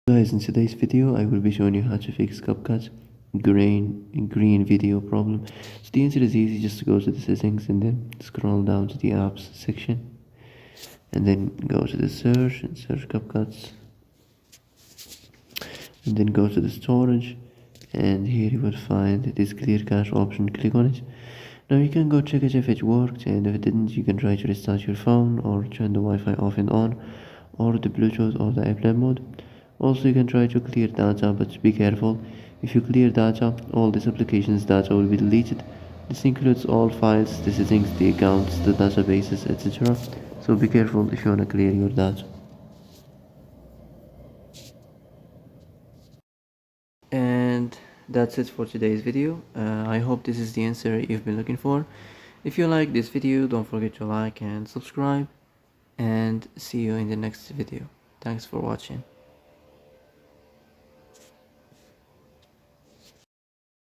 Guys, in today's video I will be showing you how to fix Capcut green video problem. So the answer is easy, just to go to the settings and then scroll down to the apps section and then go to the search and search Capcuts and then go to the storage, and here you will find this clear cache option. Click on it. Now you can go check it if it worked, and if it didn't you can try to restart your phone or turn the Wi-Fi off and on, or the Bluetooth or the airplane mode. Also you can try to clear data, but be careful. If you clear data, all this application's data will be deleted. This includes all files, the settings, the accounts, the databases, etc. So be careful if you want to clear your data. And that's it for today's video. I hope this is the answer you've been looking for. If you like this video, don't forget to like and subscribe, and see you in the next video. Thanks for watching.